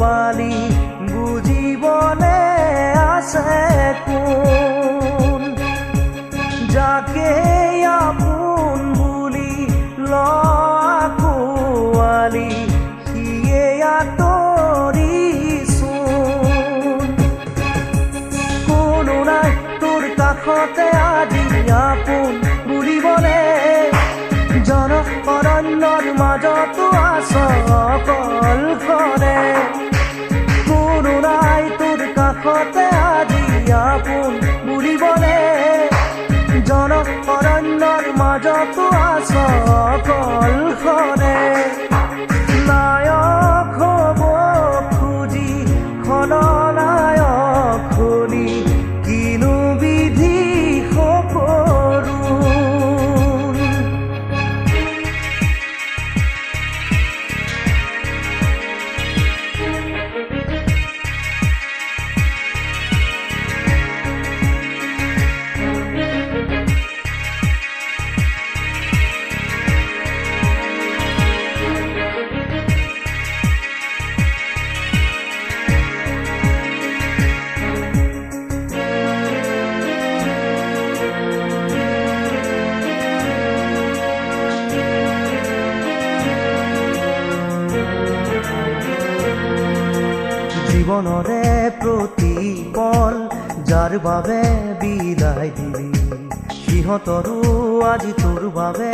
পালি বুজিবলে আছে কোন যাকে আপোন বুলি লাকুৱালি সিয়ে আঁতৰিচোন কোনো নাই তোৰ কাষতে আজি আপোন বুলিবলে জন অৰণ্যৰ মাজতো আছ অকলশৰে কোনো নাই তোৰ কাষতে আজি আপোন বুলিবলে জন অৰণ্যৰ মাজতো আছ অকলশৰে নায়ক হ'ব খুজি খলনায়ক হলি কিনো বিধি সকৰু জীৱনৰে প্ৰতিপল যাৰ বাবে বিদায় দিলি সিহঁতৰো আজি তোৰ বাবে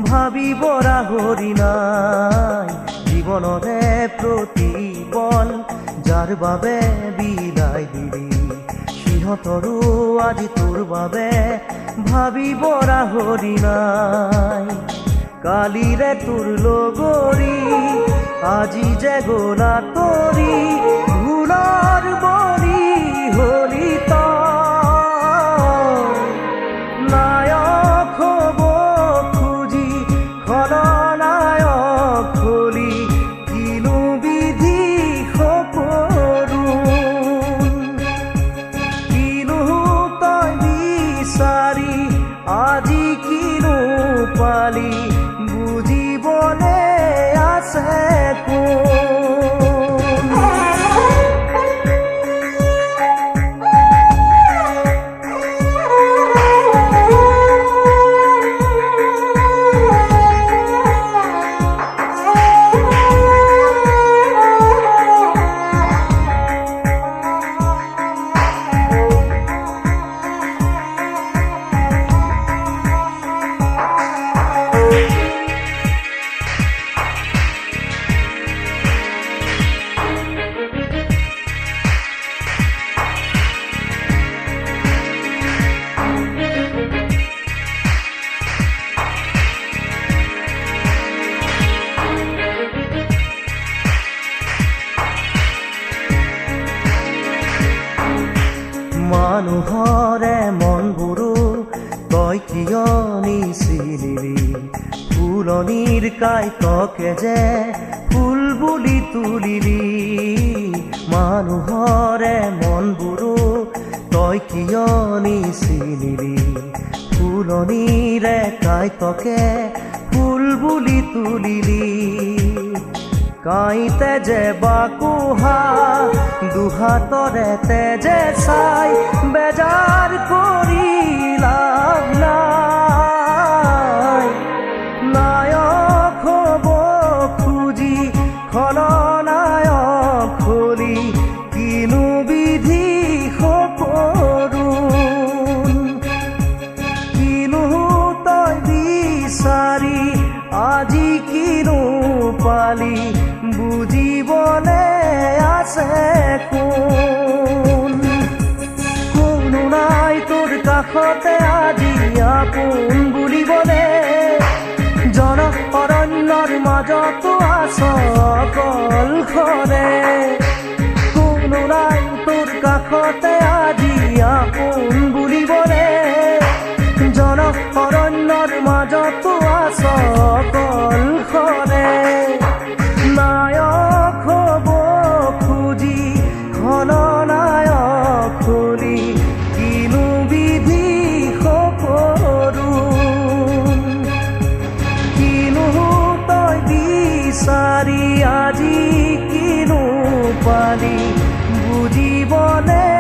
ভাবিব ৰাহৰি নাই জীৱনৰে প্ৰতিপল যাৰ বাবে বিদায় দিলি সিহঁতৰো আজি তোৰ বাবে ভাবিব ৰাহৰি নাই কালিৰে তোৰ লগৰী আজি যে গলা তৰি ভুলৰ বলি হলি নায়ক হ'ব খুজি খলনায়ক হলি কিনো বিধি সকৰু কিনো তই বিচাৰি আজি কিনো পালি বুজিবলে আছে মানুহৰে মনবোৰো তই কিয় নিচিনিলি ফুলনিৰ কাইতকে যে ফুল বুলি তুলিলি মানুহৰে মনবোৰো তই কিয় নিচিনিলি ফুলনিৰে কাইতকে ফুল বুলি তুলিলি কাইতে যে বাকুহা দুহাতৰে তেজে চাই বেজাৰ কৰি লাভ নাই নায়ক হ'ব খুজি খলনায়ক হলি কিনো বিধি সকৰু কিনো তই বিচাৰি আজি কিনো পালি বুজিবলে আছে কোন কোনো নাই তোৰ কাষতে আজি আপোন বুলিবলে জন অৰণ্যৰ মাজতো আছ অকলশৰে কোনো নাই তোৰ কাষতে আজি আপোন বুলিবলে জন অৰণ্যৰ মাজতো আছ অকলশৰে নায়ক হ'ব খুজি খলনায়ক হলি কিনো বিধি সকৰু কিনো তই বিচাৰি আজি কিনো খালি বুজিবলে